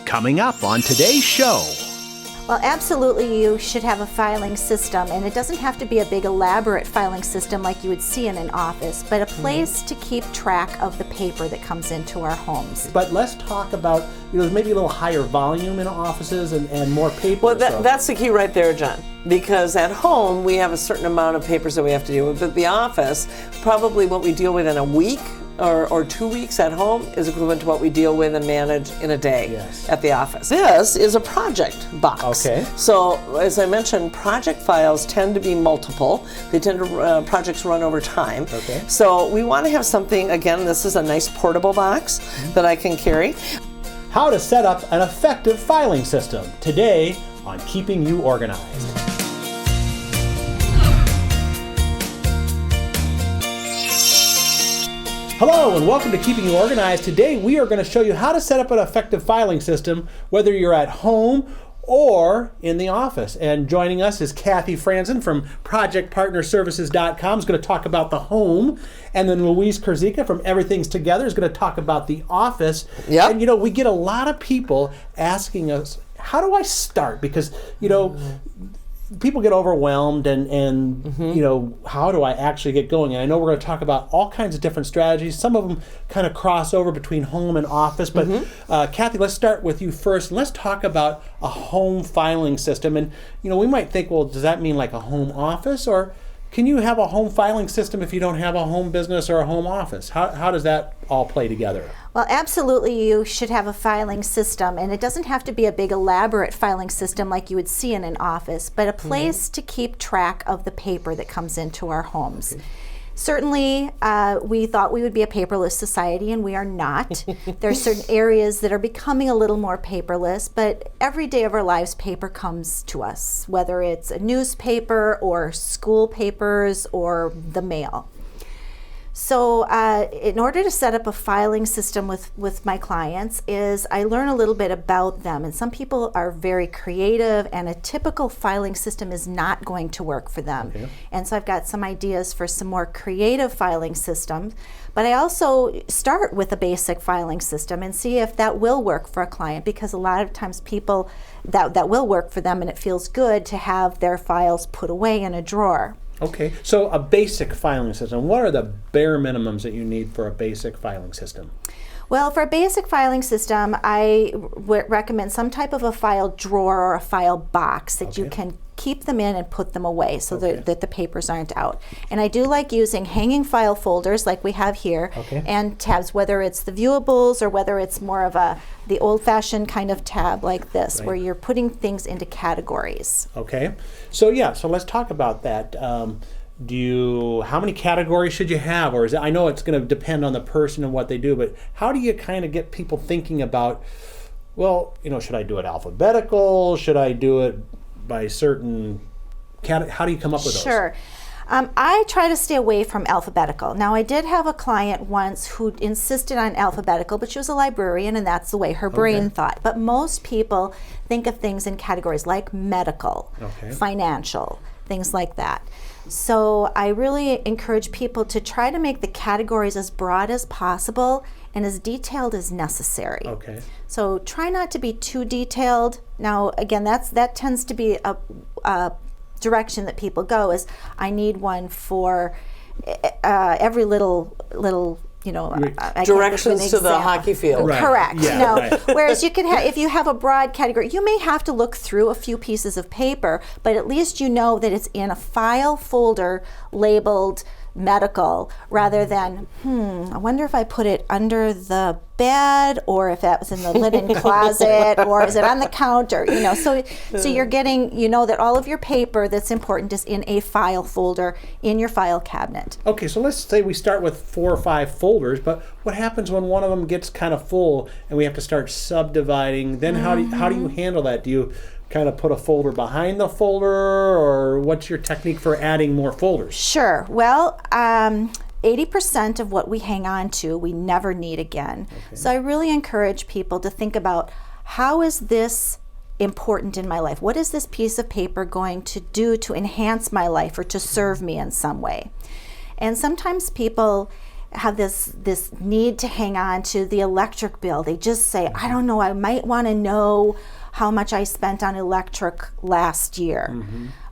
Coming up on today's show. Well, absolutely, you should have a filing system, and it doesn't have to be a big elaborate filing system like you would see in an office, but a place to keep track of the paper that comes into our homes. But let's talk about, maybe a little higher volume in offices and more paper. Well, that's the key right there, John. Because at home, we have a certain amount of papers that we have to deal with. But the office, probably what we deal with in a week or 2 weeks at home is equivalent to what we deal with and manage in a day at the office. This is a project box. Okay. So, as I mentioned, project files tend to be multiple. They tend to, projects run over time. Okay. So we want to have something, again, this is a nice portable box that I can carry. How to set up an effective filing system. Today on Keeping You Organized. Hello and welcome to Keeping You Organized. Today we are going to show you how to set up an effective filing system, whether you're at home or in the office. And joining us is Kathy Franzen from ProjectPartnerServices.com is going to talk about the home. And then Louise Kurzika from Everything's Together is going to talk about the office. Yep. And we get a lot of people asking us, how do I start? Because, people get overwhelmed and how do I actually get going? And I know we're going to talk about all kinds of different strategies. Some of them kind of cross over between home and office. But Kathy, let's start with you first. Let's talk about a home filing system. And we might think, well, does that mean like a home office? Or can you have a home filing system if you don't have a home business or a home office? How does that all play together? Well, absolutely, you should have a filing system, and it doesn't have to be a big elaborate filing system like you would see in an office, but a place to keep track of the paper that comes into our homes. Okay. Certainly, we thought we would be a paperless society, and we are not. There are certain areas that are becoming a little more paperless, but every day of our lives, paper comes to us, whether it's a newspaper or school papers or the mail. So in order to set up a filing system with my clients is I learn a little bit about them, and some people are very creative and a typical filing system is not going to work for them. Okay. And so I've got some ideas for some more creative filing systems, but I also start with a basic filing system and see if that will work for a client, because a lot of times people that will work for them and it feels good to have their files put away in a drawer. Okay, so a basic filing system. What are the bare minimums that you need for a basic filing system? Well, for a basic filing system, I would recommend some type of a file drawer or a file box that you can keep them in and put them away so that the papers aren't out. And I do like using hanging file folders like we have here and tabs, whether it's the Viewables or whether it's more of the old-fashioned kind of tab like this, where you're putting things into categories. Okay, so let's talk about that. How many categories should you have? Or I know it's going to depend on the person and what they do, but how do you kind of get people thinking about, should I do it alphabetical? Should I do it by certain how do you come up with those? Sure. I try to stay away from alphabetical. Now, I did have a client once who insisted on alphabetical, but she was a librarian, and that's the way her brain thought. But most people think of things in categories like medical, financial, things like that. So I really encourage people to try to make the categories as broad as possible and as detailed as necessary. Okay. So try not to be too detailed. Now, again, that tends to be a direction that people go, is I need one for every little directions to the hockey field. Right. Correct. Yeah, right. Whereas you can if you have a broad category, you may have to look through a few pieces of paper, but at least you know that it's in a file folder labeled medical, rather than I wonder if I put it under the bed, or if that was in the linen closet, or is it on the counter, so you're getting, that all of your paper that's important is in a file folder in your file cabinet. Okay, so let's say we start with 4 or 5 folders, but what happens when one of them gets kind of full and we have to start subdividing? Then how do you handle that? Do you kind of put a folder behind the folder, or what's your technique for adding more folders? Sure. Well, 80% of what we hang on to, we never need again. Okay. So I really encourage people to think about, how is this important in my life? What is this piece of paper going to do to enhance my life or to serve me in some way? And sometimes people have this need to hang on to the electric bill. They just say, I don't know, I might want to know how much I spent on electric last year.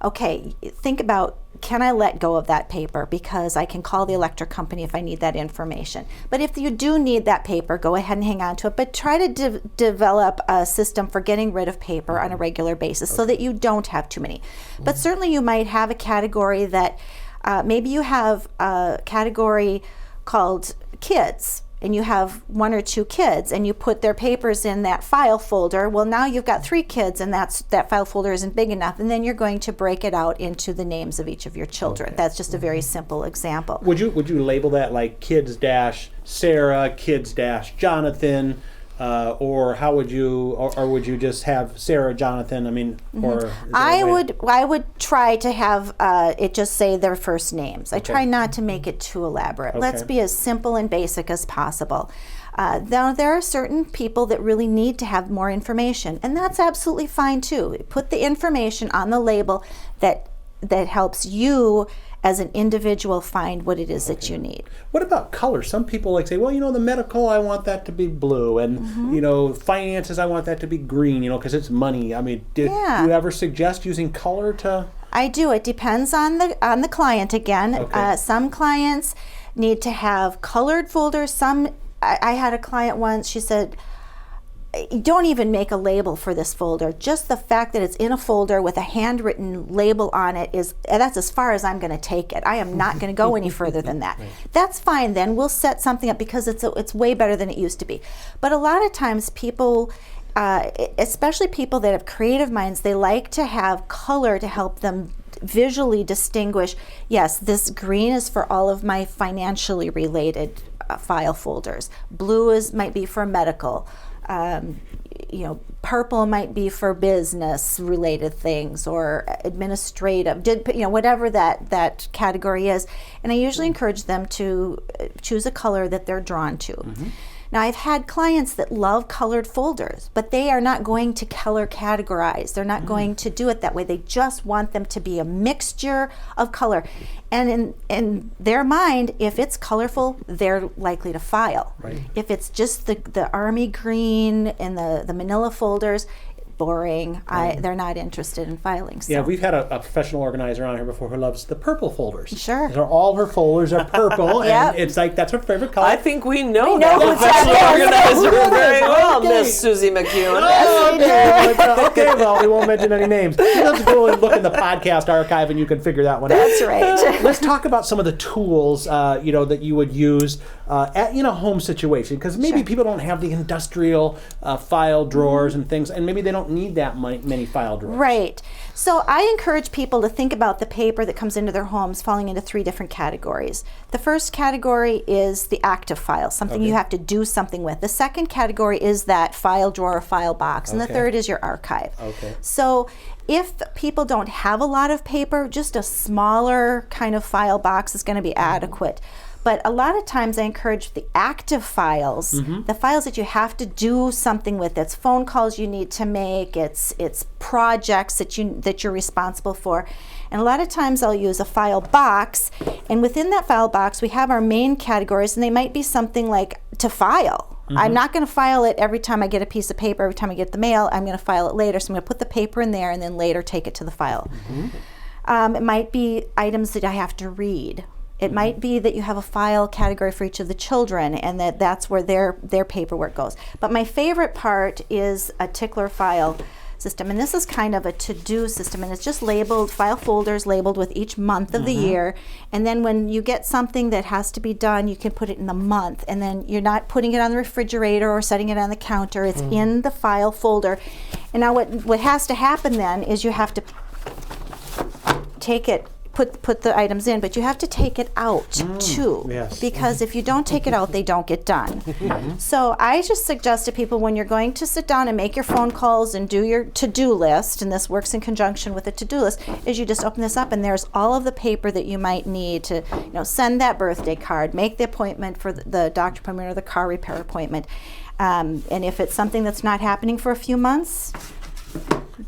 Okay, think about, can I let go of that paper because I can call the electric company if I need that information. But if you do need that paper, go ahead and hang on to it, but try to develop a system for getting rid of paper on a regular basis so that you don't have too many. But certainly you might have a category that, maybe you have a category called kids, and you have 1 or 2 kids, and you put their papers in that file folder. Well, now you've got 3 kids, and that file folder isn't big enough, and then you're going to break it out into the names of each of your children. That's just a very simple example. Would you label that like kids dash Sarah, kids dash Jonathan, or how would you, or would you just have Sarah, Jonathan? I mean, or I would try to have it just say their first names. I try not to make it too elaborate. Let's be as simple and basic as possible. Now, there are certain people that really need to have more information, and that's absolutely fine too. Put the information on the label that helps you as an individual find what it is that you need. What about color? Some people like say, well, the medical, I want that to be blue, and finances, I want that to be green, because it's money. I mean, do you ever suggest using color to? I do. It depends on the client again. Some clients need to have colored folders. I had a client once, she said, don't even make a label for this folder. Just the fact that it's in a folder with a handwritten label on it that's as far as I'm going to take it. I am not going to go any further than that. That's fine then. We'll set something up because it's way better than it used to be. But a lot of times people, especially people that have creative minds, they like to have color to help them visually distinguish, yes, this green is for all of my financially related file folders. Blue might be for medical. Purple might be for business related things or administrative, whatever that category is. And I usually encourage them to choose a color that they're drawn to. Now, I've had clients that love colored folders, but they are not going to color categorize. They're not going to do it that way. They just want them to be a mixture of color. And in their mind, if it's colorful, they're likely to file. If it's just the army green and the manila folders, boring. They're not interested in filing. So. Yeah, we've had a professional organizer on here before who loves the purple folders. Sure. All her folders are purple, and it's like that's her favorite color. I think we know that professional organizer very well, Miss Susie McEwen. Okay, well, we won't mention any names. Let's go and look in the podcast archive, and you can figure that one out. That's right. Let's talk about some of the tools, that you would use in a home situation, because maybe people don't have the industrial file drawers and things, and maybe they don't need that many file drawers. Right. So I encourage people to think about the paper that comes into their homes falling into 3 different categories. The first category is the active file, something you have to do something with. The second category is that file drawer or file box. And the third is your archive. So if people don't have a lot of paper, just a smaller kind of file box is going to be adequate. But a lot of times I encourage the active files, the files that you have to do something with. It's phone calls you need to make, it's projects that you're responsible for. And a lot of times I'll use a file box, and within that file box we have our main categories, and they might be something like to file. I'm not going to file it every time I get a piece of paper, every time I get the mail. I'm going to file it later, so I'm going to put the paper in there and then later take it to the file. It might be items that I have to read. It might be that you have a file category for each of the children, and that's where their paperwork goes. But my favorite part is a tickler file system, and this is kind of a to-do system, and it's just labeled, file folders labeled with each month of the year, and then when you get something that has to be done, you can put it in the month, and then you're not putting it on the refrigerator or setting it on the counter. It's in the file folder. And now what has to happen then is you have to take it, put the items in, but you have to take it out too. Because if you don't take it out, they don't get done. So I just suggest to people, when you're going to sit down and make your phone calls and do your to-do list, and this works in conjunction with a to-do list, is you just open this up and there's all of the paper that you might need to send that birthday card, make the appointment for the doctor appointment or the car repair appointment. And if it's something that's not happening for a few months,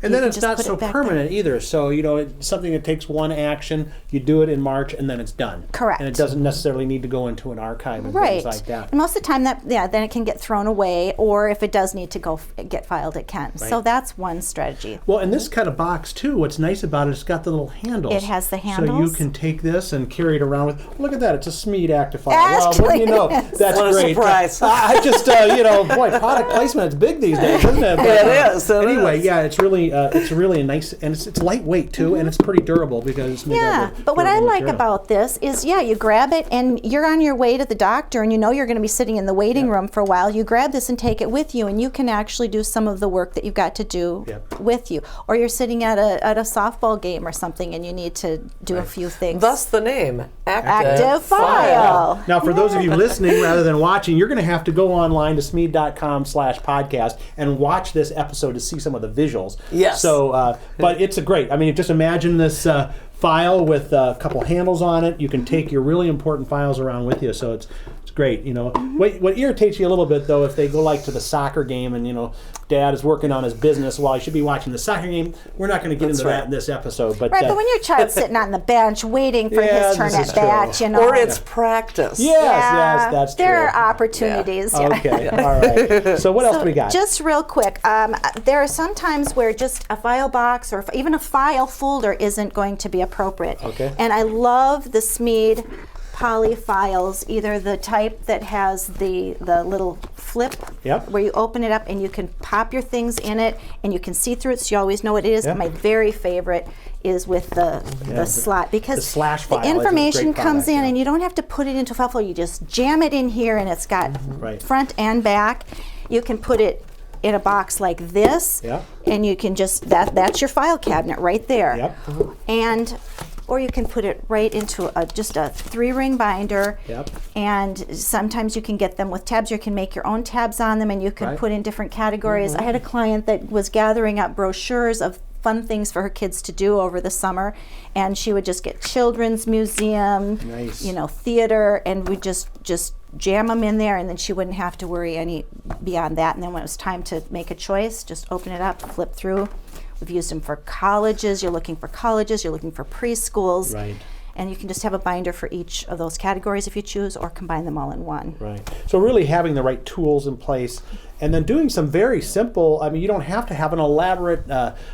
And then it's not so permanent either. So, it's something that takes one action, you do it in March, and then it's done. Correct. And it doesn't necessarily need to go into an archive and Right. things like that. And most of the time, then it can get thrown away, or if it does need to go get filed, it can. Right. So that's one strategy. Well, and this kind of box, too, what's nice about it, it's got the little handles. It has the So handles. you can take this and carry it around with, look at that, it's a Smead Actifier. Actually, Well, what do you know? That's What a great. surprise. I just, boy, product placement, it's big these days, isn't it? But, It is. anyway, yeah, it's really a nice, and it's lightweight, too, and it's pretty durable because it's made out of But what I durable like material. about this is, you grab it and you're on your way to the doctor and you're going to be sitting in the waiting room for a while. You grab this and take it with you, and you can actually do some of the work that you've got to do with you. Or you're sitting at a softball game or something and you need to do a few things. Thus the name, Active File. Now, for those of you listening rather than watching, you're going to have to go online to smead.com/podcast and watch this episode to see some of the visuals. Yes. So, but it's a great. I mean, just imagine this file with a couple handles on it. You can take your really important files around with you. So it's great. What irritates you a little bit though, if they go like to the soccer game and Dad is working on his business while he should be watching the soccer game. We're not going to get into that in this episode. But Right, but when your child's sitting on the bench waiting for his turn this at is bat, true. or it's practice. Yes, that's true. There are opportunities. Yeah. Okay, all right. So what else do we got? Just real quick, there are some times where just a file box or even a file folder isn't going to be appropriate. Okay. And I love the Smead poly files, either the type that has the little flip where you open it up and you can pop your things in it and you can see through it so you always know what it is. My very favorite is with the slot, because the slash file the is a information great comes product, in and you don't have to put it into a file folder. You just jam it in here and it's got front and back. You can put it in a box like this and you can just, that's your file cabinet right there. Or you can put it right into just a 3-ring binder. And sometimes you can get them with tabs. You can make your own tabs on them and you can put in different categories. I had a client that was gathering up brochures of fun things for her kids to do over the summer, and she would just get children's museum, theater, and we just jam them in there, and then she wouldn't have to worry any beyond that. And then when it was time to make a choice, just open it up, flip through. We've used them for colleges. You're looking for colleges, you're looking for preschools. And you can just have a binder for each of those categories if you choose, or combine them all in one. So really having the right tools in place, and then doing some very simple, you don't have to have an elaborate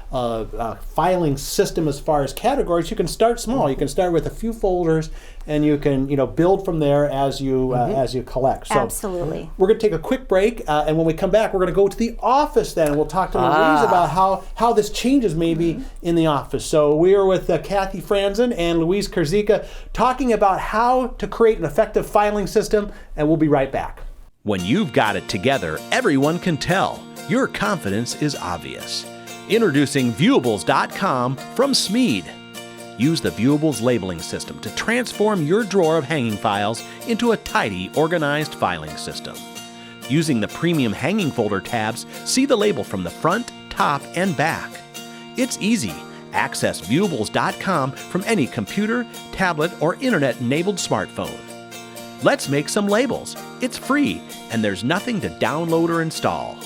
filing system as far as categories. You can start small. You can start with a few folders, and you can build from there as you collect. So absolutely. We're going to take a quick break, and when we come back, we're going to go to the office then, and we'll talk to Louise about how this changes maybe in the office. So we are with Kathy Franzen and Louise Kurzika talking about how to create an effective filing system, and we'll be right back. When you've got it together, everyone can tell. Your confidence is obvious. Introducing Viewables.com from Smead. Use the Viewables labeling system to transform your drawer of hanging files into a tidy, organized filing system. Using the premium hanging folder tabs, see the label from the front, top, and back. It's easy. Access Viewables.com from any computer, tablet, or internet-enabled smartphone. Let's make some labels. It's free, and there's nothing to download or install.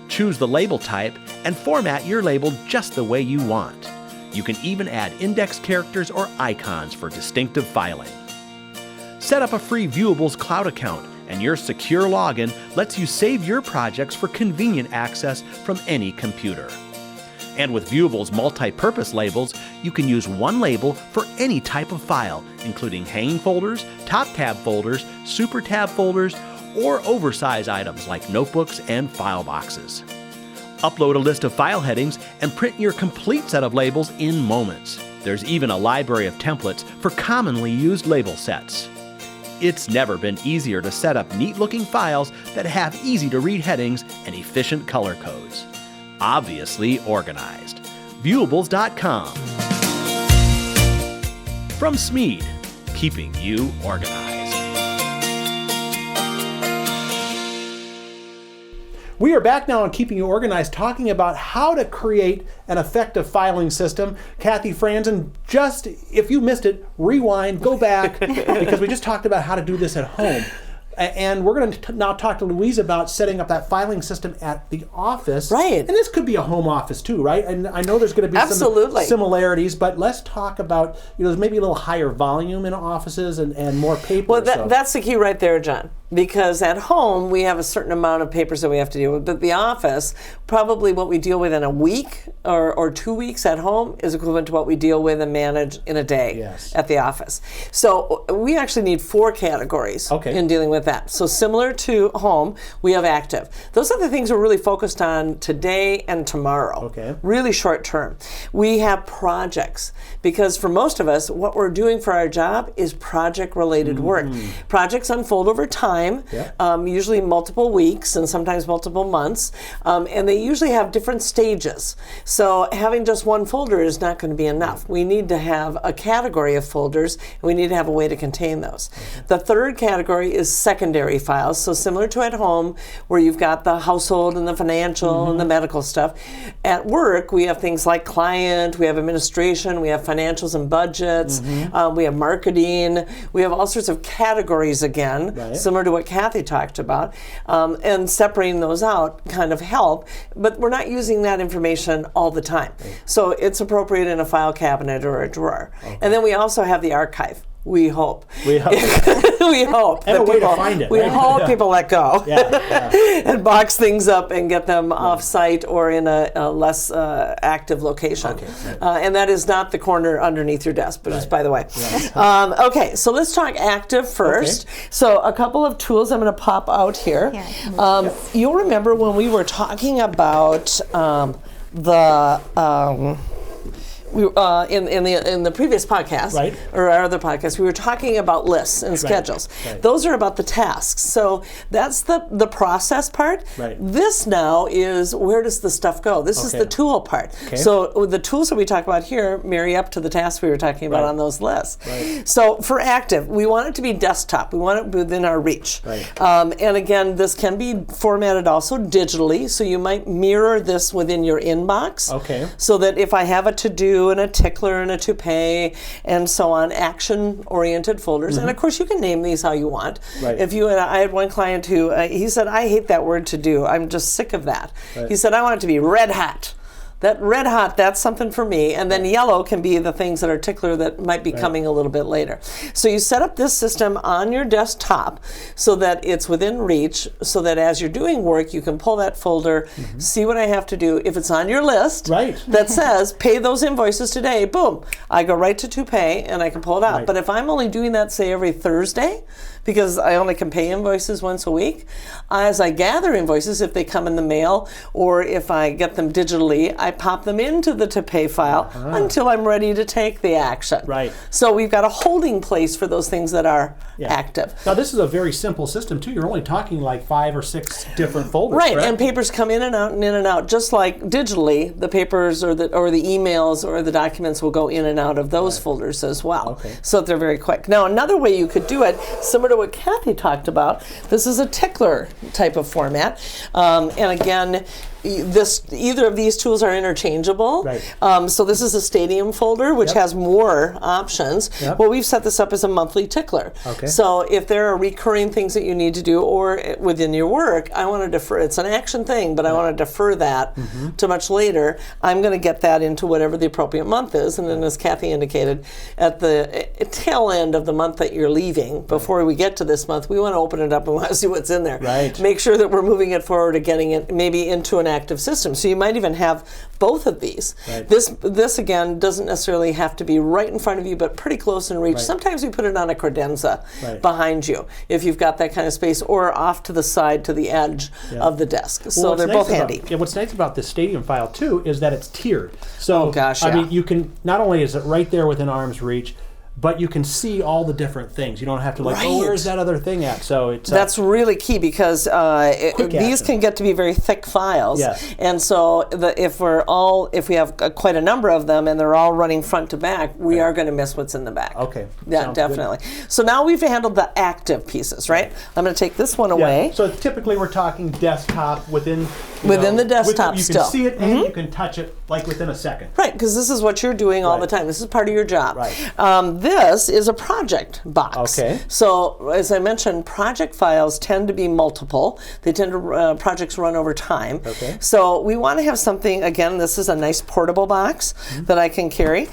Choose the label type and format your label just the way you want. You can even add index characters or icons for distinctive filing. Set up a free Viewables cloud account, and your secure login lets you save your projects for convenient access from any computer. And with Viewable's multi-purpose labels, you can use one label for any type of file, including hanging folders, top tab folders, super tab folders, or oversized items like notebooks and file boxes. Upload a list of file headings and print your complete set of labels in moments. There's even a library of templates for commonly used label sets. It's never been easier to set up neat-looking files that have easy-to-read headings and efficient color codes. Obviously organized. Viewables.com. From Smead, keeping you organized. We are back now on Keeping You Organized, talking about how to create an effective filing system. Kathy Franzen, just if you missed it, rewind, go back, because we just talked about how to do this at home. And we're going to now talk to Louise about setting up that filing system at the office. Right. And this could be a home office too, right? And I know there's going to be Absolutely. some similarities, but let's talk about, there's maybe a little higher volume in offices and more paper. Well, that's the key right there, John. Because at home, we have a certain amount of papers that we have to deal with. But the office, probably what we deal with in a week or 2 weeks at home is equivalent to what we deal with and manage in a day at the office. So we actually need 4 categories in dealing with that. So similar to home, we have active. Those are the things we're really focused on today and tomorrow. Okay. Really short term. We have projects. Because for most of us, what we're doing for our job is project-related work. Projects unfold over time. Usually multiple weeks and sometimes multiple months, and they usually have different stages. So having just one folder is not going to be enough. We need to have a category of folders, and we need to have a way to contain those. The third category is secondary files, so similar to at home, where you've got the household and the financial and the medical stuff. At work, we have things like client, we have administration, we have financials and budgets, we have marketing, we have all sorts of categories again, similar to what Kathy talked about, and separating those out kind of help, but we're not using that information all the time. So it's appropriate in a file cabinet or a drawer. And then we also have the archive. We hope. We hope. We hope. And a way to find it. We right? hope people let go and box things up and get them off-site or in a less active location. And that is not the corner underneath your desk, but just by the way. Okay, so let's talk active first. So a couple of tools I'm going to pop out here. You'll remember when we were talking about in the previous podcast, or our other podcast, we were talking about lists and schedules. Those are about the tasks. So that's the process part. This now is where does the stuff go? This is the tool part. So the tools that we talk about here marry up to the tasks we were talking about on those lists. So for active, we want it to be desktop. We want it within our reach. And again, this can be formatted also digitally. So you might mirror this within your inbox. So that if I have a to-do and a tickler and a to-pay and so on, action-oriented folders. And of course, you can name these how you want. If you and I had one client who, he said, I hate that word to-do. I'm just sick of that. He said, I want it to be red hot. That red hot, that's something for me. And then yellow can be the things that are tickler that might be coming a little bit later. So you set up this system on your desktop so that it's within reach, so that as you're doing work, you can pull that folder, see what I have to do. If it's on your list that says, pay those invoices today, boom, I go right to pay and I can pull it out. But if I'm only doing that, say, every Thursday, because I only can pay invoices once a week, as I gather invoices, if they come in the mail or if I get them digitally, I pop them into the to pay file until I'm ready to take the action. So we've got a holding place for those things that are active. Now this is a very simple system too. You're only talking like 5 or 6 different folders. And papers come in and out and in and out. Just like digitally, the papers or the emails or the documents will go in and out of those folders as well. So they're very quick. Now another way you could do it, similar to what Kathy talked about, this is a tickler type of format. And again, either of these tools are interchangeable. So this is a Stadium folder, which has more options. Well, we've set this up as a monthly tickler. So if there are recurring things that you need to do or within your work, I want to defer. It's an action thing, but I want to defer that to much later. I'm going to get that into whatever the appropriate month is. And then as Kathy indicated, at the tail end of the month that you're leaving, before we get to this month, we want to open it up and want to see what's in there. Make sure that we're moving it forward or getting it maybe into an active system. So you might even have both of these. This again doesn't necessarily have to be right in front of you, but pretty close in reach. Sometimes we put it on a credenza behind you if you've got that kind of space, or off to the side to the edge of the desk. So they're both handy. What's nice about this Stadium file too is that it's tiered. So I mean, you can, not only is it right there within arm's reach, but you can see all the different things. You don't have to oh, where's that other thing at? So it's that's really key, because these can get to be very thick files. And so if we have quite a number of them and they're all running front to back, we are going to miss what's in the back. Yeah, definitely. Good. So now we've handled the active pieces, right? I'm going to take this one away. So typically we're talking desktop within the desktop you still. can see it and you can touch it like within a second. Right, because this is what you're doing all the time. This is part of your job. Right. This is a project box. Okay. So, as I mentioned, project files tend to be multiple. They tend to, projects run over time. Okay. So, we want to have something, again, this is a nice portable box that I can carry.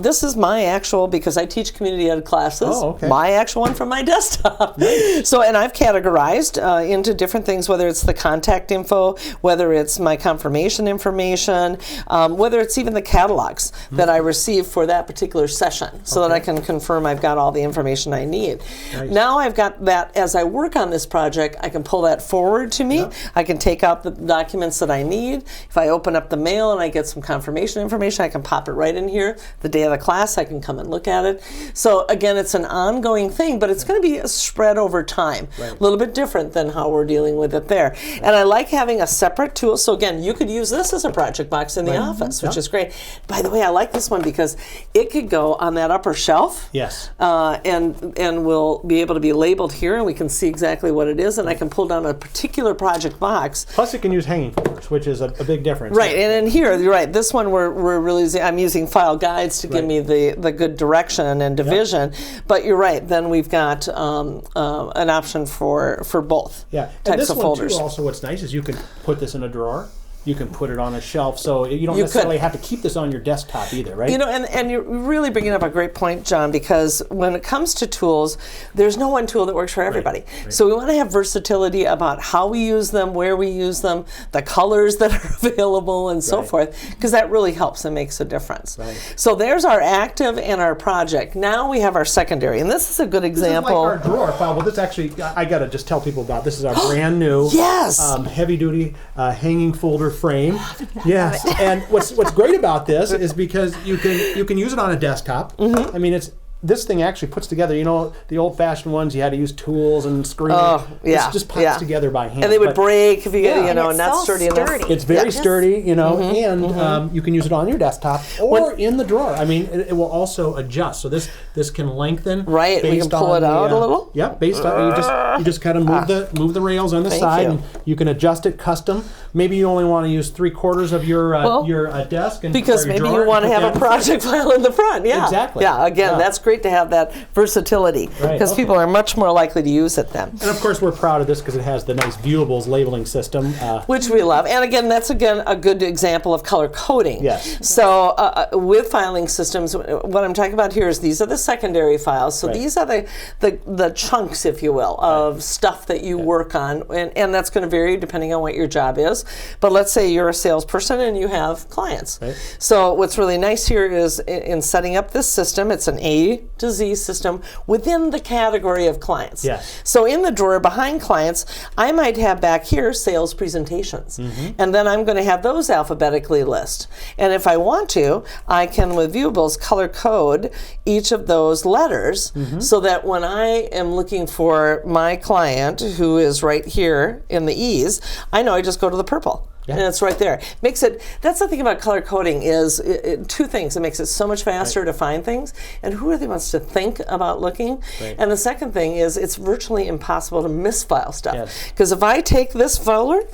This is my actual, because I teach community ed classes, my actual one from my desktop. Nice. So, and I've categorized into different things, whether it's the contact info, whether it's my confirmation information, whether it's even the catalogs that I receive for that particular session, so that I can confirm I've got all the information I need. Nice. Now I've got that, as I work on this project, I can pull that forward to me. I can take out the documents that I need. If I open up the mail and I get some confirmation information, I can pop it right in here. The day of the class, I can come and look at it. So again, it's an ongoing thing, but it's going to be spread over time. A little bit different than how we're dealing with it there. And I like having a separate tool. So again, you could use this as a project box in the office, which is great. By the way, I like this one because it could go on that upper shelf. Yes. And will be able to be labeled here, and we can see exactly what it is, and I can pull down a particular project box. Plus, it can use hanging folders, which is a big difference. Right, and in here, you're right. This one we're really I'm using file guides to give me the good direction and division. But you're right. Then we've got an option for both types of folders. Too, also, what's nice is you can put this in a drawer. You can put it on a shelf, so you don't necessarily have to keep this on your desktop either, right? You know, and you're really bringing up a great point, John, because when it comes to tools, there's no one tool that works for everybody. Right. So we want to have versatility about how we use them, where we use them, the colors that are available, and so forth, because that really helps and makes a difference. Right. So there's our active and our project. Now we have our secondary, and this is a good example. This is like our drawer file. Well, this actually, I got to just tell people about this. Is our brand new heavy-duty hanging folder frame. Yes, and what's great about this is because you can use it on a desktop. I mean, this thing actually puts together, you know, the old-fashioned ones, you had to use tools and screens. This just pops together by hand. And they would break if you get, not sturdy enough. It's very sturdy, you know, and you can use it on your desktop or in the drawer. I mean, it will also adjust. So this can lengthen. Right, we can pull it out a little. Yep, based on, you just kind of move the rails on the side, and you can adjust it custom. Maybe you only want to use 3/4 of your desk. And because maybe you want to have a project file in the front. Yeah, exactly. Yeah, again, that's great to have that versatility because people are much more likely to use it then. And of course, we're proud of this because it has the nice Viewable's labeling system, which we love. And again, that's a good example of color coding. Yes. So with filing systems, what I'm talking about here is these are the secondary files. So these are the chunks, if you will, of stuff that you work on, and that's going to vary depending on what your job is. But let's say you're a salesperson and you have clients. So what's really nice here is in setting up this system, it's an A to Z system within the category of clients. Yes. So in the drawer behind clients, I might have back here sales presentations. And then I'm going to have those alphabetically listed. And if I want to, I can, with Viewable's, color code each of those letters so that when I am looking for my client, who is right here in the E's, I know I just go to the purple. And it's right there. Makes it. That's the thing about color coding is two things. It makes it so much faster to find things, and who really wants to think about looking? And the second thing is it's virtually impossible to misfile stuff. Because if I take this folder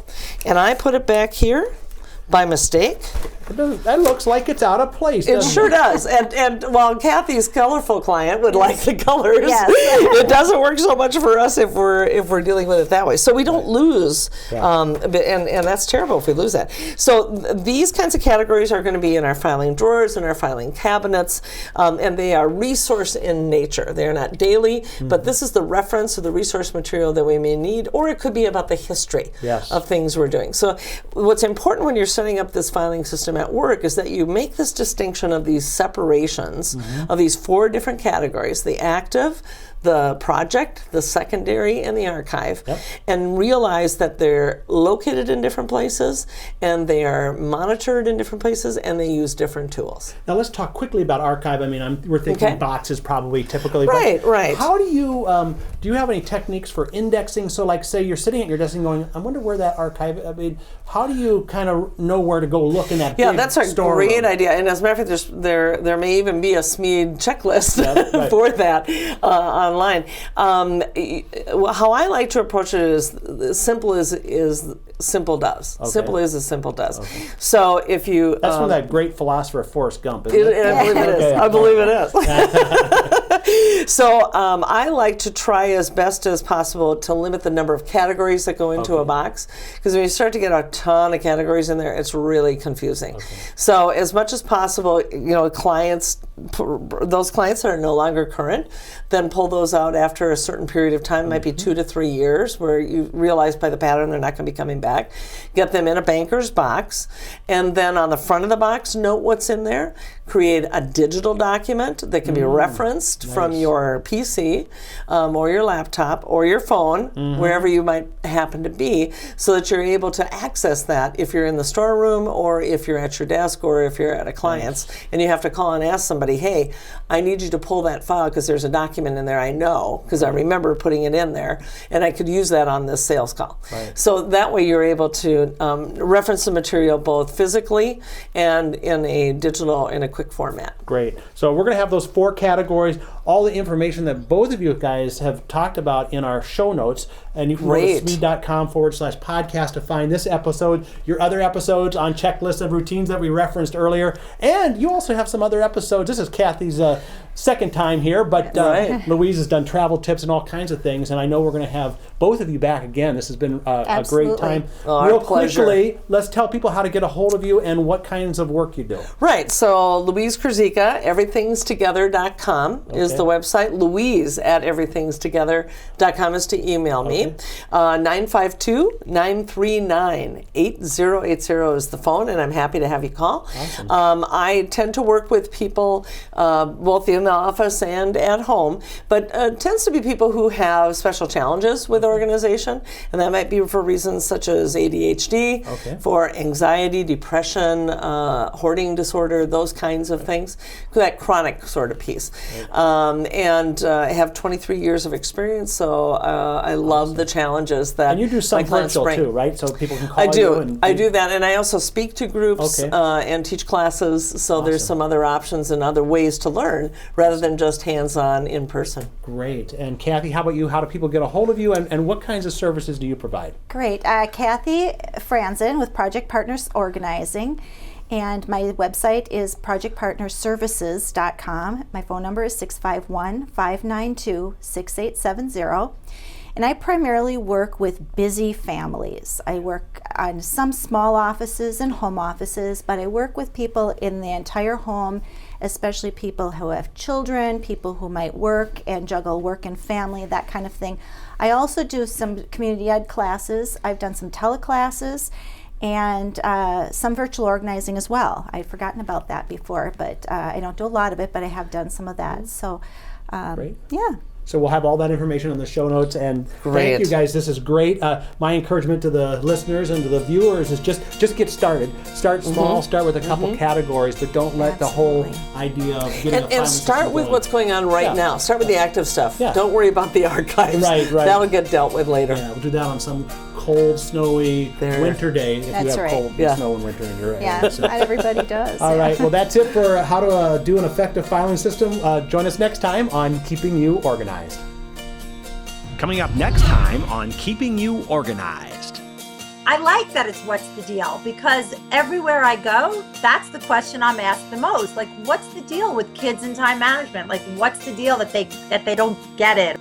and I put it back here by mistake, that looks like it's out of place. It sure does. And while Kathy's colorful client would like the colors, it doesn't work so much for us if we're dealing with it that way. So we don't lose, and that's terrible if we lose that. So these kinds of categories are going to be in our filing drawers and our filing cabinets, and they are resource in nature. They are not daily, but this is the reference or the resource material that we may need, or it could be about the history of things we're doing. So what's important when you're setting up this filing system at work is that you make this distinction of these separations of these 4 different categories: the active, the project, the secondary, and the archive, and realize that they're located in different places and they are monitored in different places and they use different tools. Now let's talk quickly about archive. I mean, we're thinking boxes probably typically. Right. How do you have any techniques for indexing? So like say you're sitting at your desk and going, I wonder where that archive, I mean, how do you kind of know where to go look in that big that's a great idea. And as a matter of fact, there may even be a Smead checklist for that on online. How I like to approach it is simple is simple does. Okay. Simple is as simple does. Okay. So if you that's from that great philosopher Forrest Gump, isn't it? I believe it is. I believe it is. So I like to try as best as possible to limit the number of categories that go into a box, because when you start to get a ton of categories in there, it's really confusing. So as much as possible, those clients that are no longer current, then pull those out after a certain period of time. It might be 2 to 3 years, where you realize by the pattern they're not going to be coming back. Get them in a banker's box, and then on the front of the box, note what's in there. Create a digital document that can be referenced from your PC or your laptop or your phone, wherever you might happen to be, so that you're able to access that if you're in the storeroom or if you're at your desk or if you're at a client's and you have to call and ask somebody, hey, I need you to pull that file because there's a document in there I know, because I remember putting it in there, and I could use that on this sales call. So that way you're able to reference the material both physically and in a digital, in a quick format. Great. So we're going to have those 4 categories, all the information that both of you guys have talked about in our show notes. And you can go to smead.com/podcast to find this episode, your other episodes on checklists and routines that we referenced earlier. And you also have some other episodes. This is Kathy's second time here, but Louise has done travel tips and all kinds of things. And I know we're going to have both of you back again. This has been a great time. Real pleasure. Quickly, let's tell people how to get a hold of you and what kinds of work you do. Right. So Louise Krzyzka, everythingstogether.com is the website. Louise at everythingstogether.com is to email me. 952-939-8080 is the phone, and I'm happy to have you call. Awesome. I tend to work with people both in the office and at home, but it tends to be people who have special challenges with organization, and that might be for reasons such as ADHD, for anxiety, depression, hoarding disorder, those kinds of things, that chronic sort of piece. And I have 23 years of experience, so I love the challenges that and you do some virtual bring. too, right? So people can call you. I do that, and I also speak to groups and teach classes, so there's some other options and other ways to learn rather than just hands-on in person. Great. And Kathy, how about you? How do people get a hold of you, and what kinds of services do you provide? Great. Kathy Franzen with Project Partners Organizing. And my website is projectpartnerservices.com. My phone number is 651-592-6870. And I primarily work with busy families. I work on some small offices and home offices, but I work with people in the entire home, especially people who have children, people who might work and juggle work and family, that kind of thing. I also do some community ed classes. I've done some teleclasses and some virtual organizing as well. I'd forgotten about that before, but I don't do a lot of it, but I have done some of that. So, great. Yeah. So we'll have all that information in the show notes. And thank you guys. This is great. My encouragement to the listeners and to the viewers is just get started. Start small. Start with a couple categories, but don't let the whole idea of getting and start with what's going on right now. Start with the active stuff. Don't worry about the archives. Right. That'll get dealt with later. Yeah, we'll do that on some cold, snowy winter day if you have cold and snow and winter in your area. Yeah, not everybody does. All right. Well, that's it for how to do an effective filing system. Join us next time on Keeping You Organized. Coming up next time on Keeping You Organized. I like that it's what's the deal, because everywhere I go, that's the question I'm asked the most. Like, what's the deal with kids and time management? Like, what's the deal that they don't get it?